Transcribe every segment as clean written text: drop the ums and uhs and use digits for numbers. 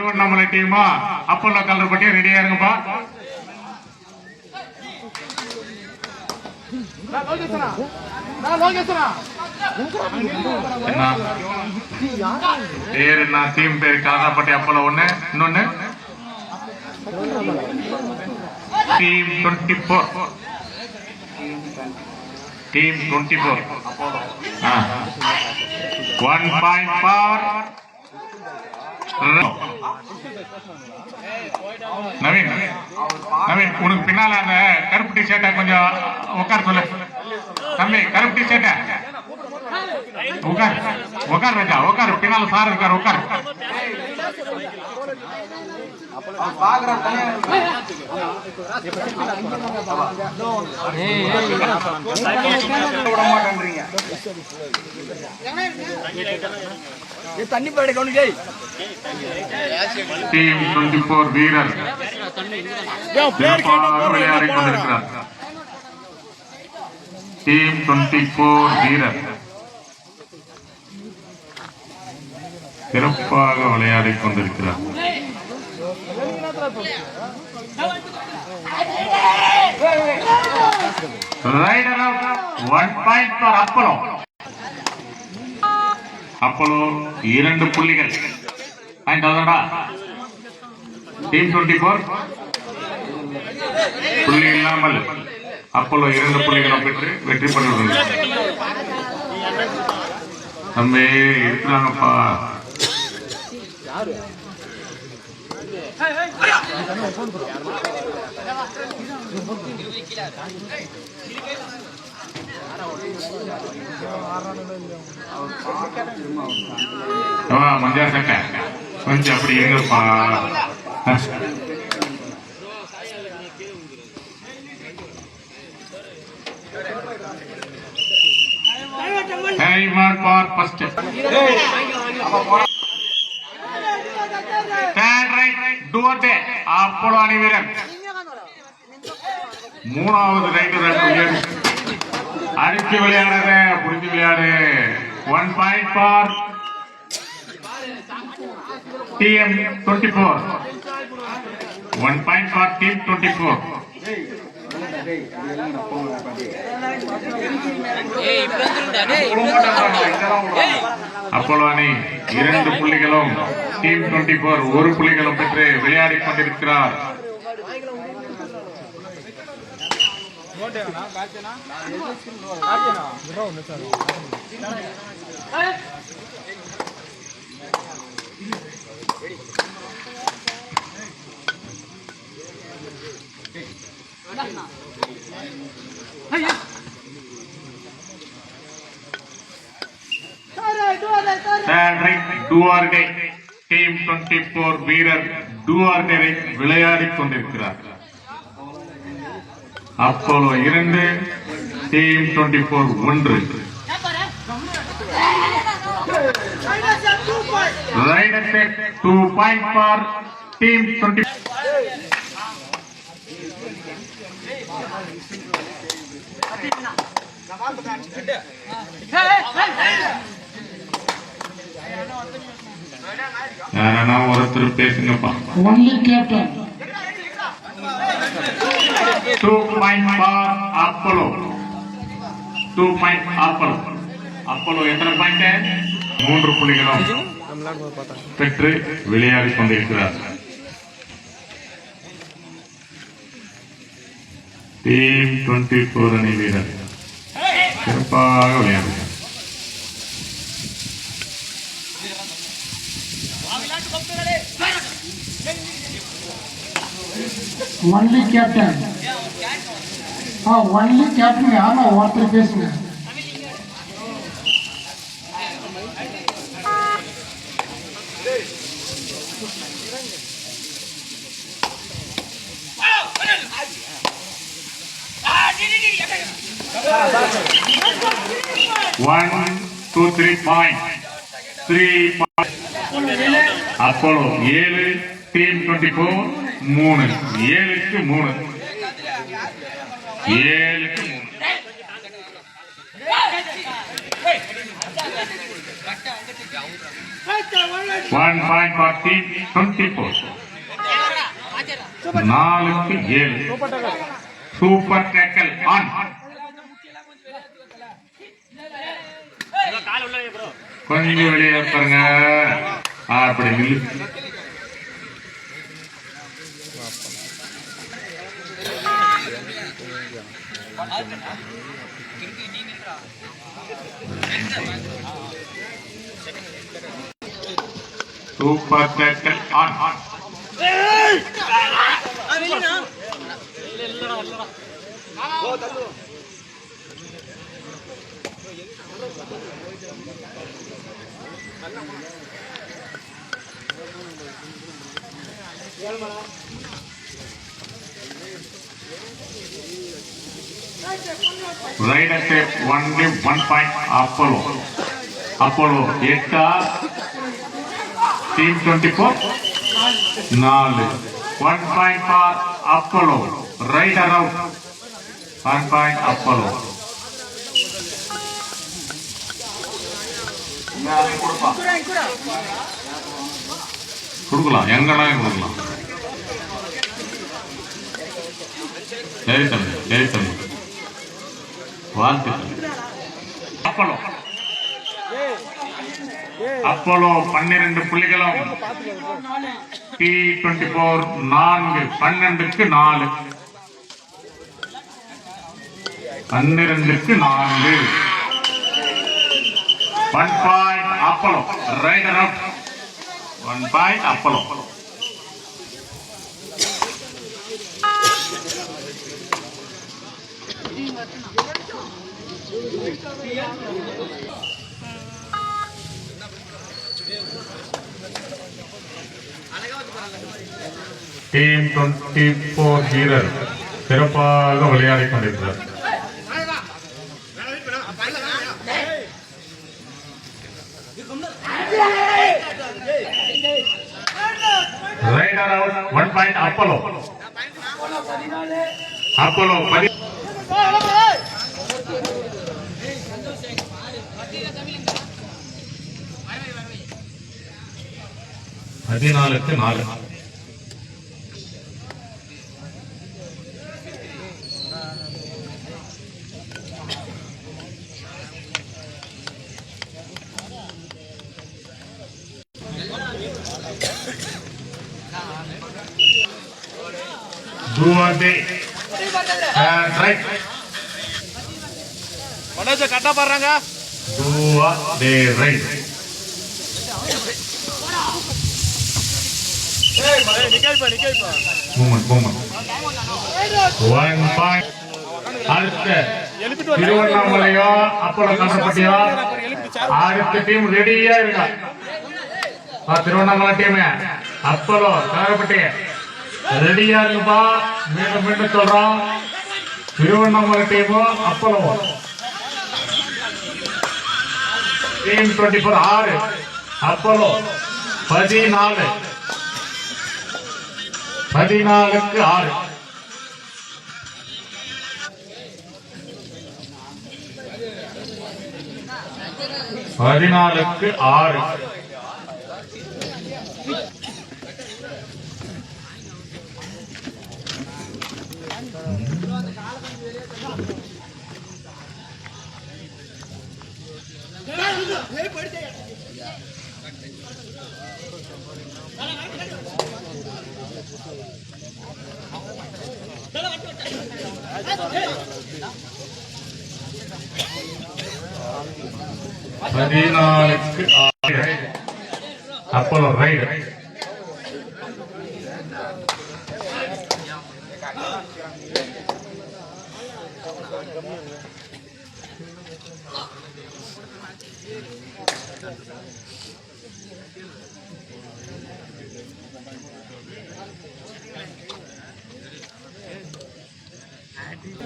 திருவண்ணாமலை டீமா அப்பல்லோ கல்லூர்பட்டி ரெடியா இருங்கப்பா. பேரு என்ன டீம் பேரு காதாப்பட்டி அப்பல்லோ ஒண்ணு, இன்னொன்னு team 24. Team 24 1 point for Naveen. Naveen உனக்கு பின்னால அந்த கருப்பு டி ஷர்ட்டை கொஞ்சம் உட்கார சொல்லு தம்பி. கருப்பு டி ஷர்ட்டை உட்கார் உட்கார் வச்சா உட்காரு. பின்னால சார் இருக்காரு உட்காரு. தண்ணி பாடு கவுனுக்கு டீம் 24 வீரர் விளையாடி கொண்டிருக்கிறார். டீம் 24 வீரர் சிறப்பாக விளையாடி கொண்டிருக்கிறார். Raider 1 point for Apollo. Apollo 2 புள்ளிகள். டீம் 24 புள்ளி இல்லாமல் அப்பல்லோ 2 புள்ளிகளும் பெற்று வெற்றி பெற்றுள்ளது. நம்ம இருக்கிறாங்கப்பா. மஞ்சா சட்டை கொஞ்சம் அப்படி எங்கப்பா. Timer for first. அப்பல்லோ அணி வீரர் மூணாவது ரைடர் அடிச்சு விளையாடுற புரிஞ்சு விளையாடு. 1 point for team 24. 1 point for team 24. Apollo அணி 2 புள்ளிகளும் டீம் 24 1 புள்ளிகளும் பெற்று விளையாடி கொண்டிருக்கிறார். டீம் 24 வீரர் டூஆர்டரை விளையாடி கொண்டிருக்கிறார். Apollo 2 team 24 1. Raider set 2 point for team 24. ஒருத்தர் பேசுங்கப்பா. ஒன்லி கேப்டன் 2 point for அப்பல்லோ. 2 point அப்பல்லோ. அப்பல்லோ எத்தனை பாயிண்ட்? 3 புள்ளிகளும் பெற்று விளையாடி கொண்டிருக்கிறார். டீம் 24 அணி வீரர் சிறப்பாக விளையாடுகிறார். Only captain. ஒன்லி கேப்டன் யாரா ஒருத்தர் பேசுங்க. One, two, 3 point. 3 point. Apollo 7 team 24 3. 7க்கு 3. 7க்கு 3. One point for team 24. 4க்கு 7. Super tackle on. கொஞ்சம் வெளியே பாருங்க. அப்படி நில்லு. Super tackle on. Rider tape only 1 point. Apollo 8, team 24 4. 1 point for Apollo. Rider out. 1 point Apollo. கொடுக்கலாம், எங்கனாலும் கொடுக்கலாம். சரி தம்பி வாழ்த்துக்கள். அப்போலோ 12 புள்ளிகளும் T24 4. 12க்கு 4. 12க்கு 4. 1 point Apollo. Rider up. 1 point Apollo. Team 24 வீரர் சிறப்பாக விளையாடிக் கொண்டிருக்கிறார். Raider out. 1 point Apollo. Apollo 14க்கு 4. கட்டா பாருங்க. திருவண்ணாமலையோ அப்போலோ கண்டப்பட்டியோ அடுத்த டீம் ரெடியா இருக்கா. திருவண்ணாமலை டீம் அப்போலோ கண்டப்பட்டி ரெடியா இருக்குப்பா. மீண்டும் சொல்றோம், Tiruvannamalai demo Apollo. Team 24 6, Apollo 14. 14க்கு 6. பதினாலுக்கு 6. பதினாலுக்கு 6 Apollo right.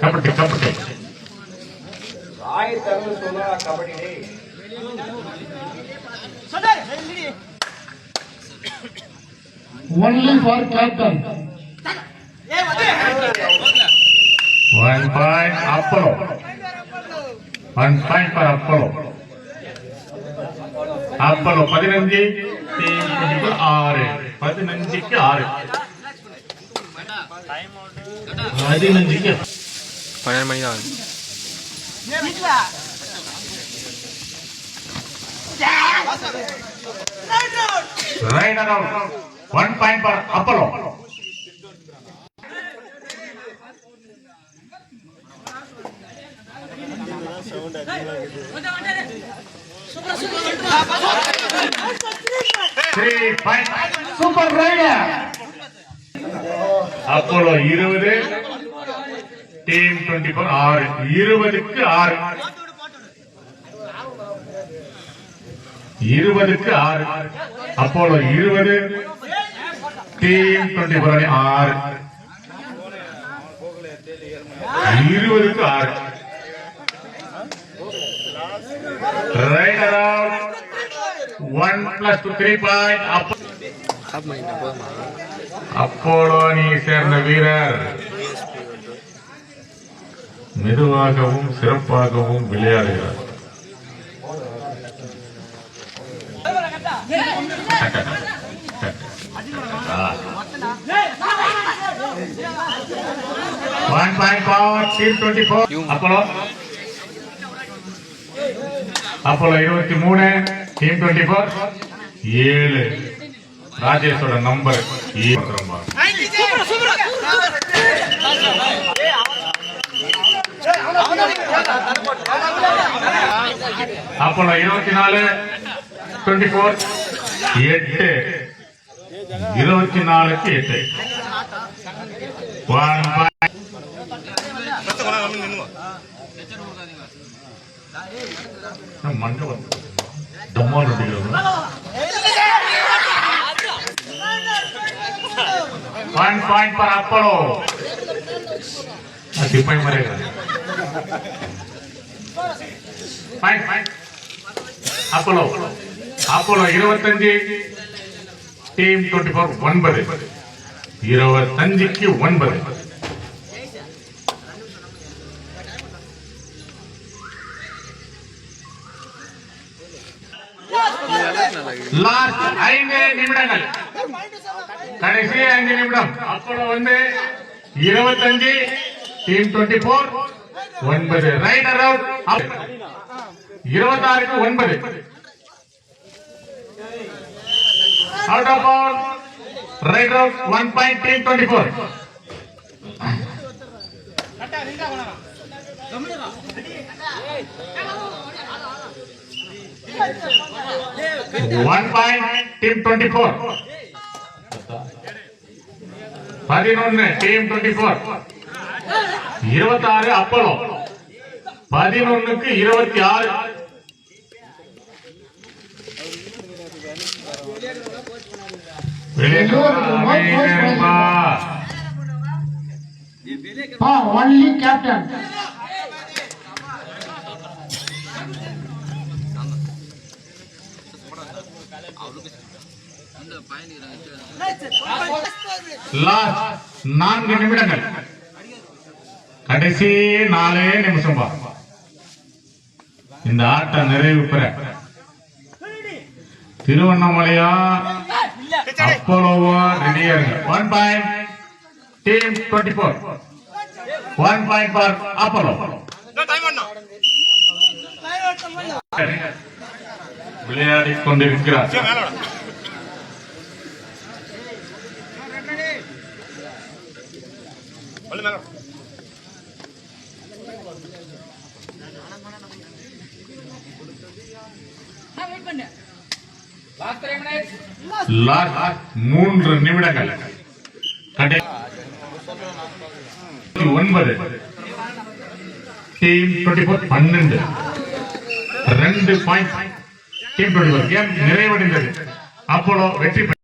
Kabaddi kabaddi only for captain. 1 point Apollo. 1 point for Apollo. Apollo 15, 6. 15க்கு 6. 15 மணி தான் Right around. 1 point for Apollo. Three point. Super Rider. Apollo 20, team 24 6. 20க்கு 6. 20க்கு 6. Apollo 20, team 24 6. 20க்கு 6. Right around. 1 plus 2 3 point. Apollo நீ சேர்ந்த வீரர் மெதுவாகவும் சிறப்பாகவும் விளையாடுகிறார். One point for team 24. Apollo 23, team 24 7. ராஜேஷோட number 7. Apollo 24 24 8. 24க்கு 8. 1 point. மண்டபம் டம்மால் அடிக்கிறது. 1 point for Apollo. சிப்பாய் மறைங்க. Apollo 25, team 24 9. 25க்கு 9. லாஸ்ட் 5 நிமிடங்கள். கடைசி 5 நிமிடம். Apollo 25, team 24 9. ரைட் அரவுண்ட் 26க்கு 9. Out of ball. Right around 1 point team 24. One point, team 24. 11, team 24. 26 Apollo. 11க்கு 26. Only captain. லாஸ்ட் 4 நிமிடங்கள். கடைசி 4 நிமிஷம். இந்த ஆட்டம் நிறைவு பெற திருவண்ணாமலையா அப்போலோவா ரெடியா இருங்க. 1 point team 24. 1 point for Apollo. விளையாடிக் கொண்டிருக்கிறார். லாஸ்ட் 3 நிமிடங்கள். கடைசி 9, டீம் 24 12. 2 point team 24. கேம் நிறைவடைந்தது. அப்போலோ வெற்றி.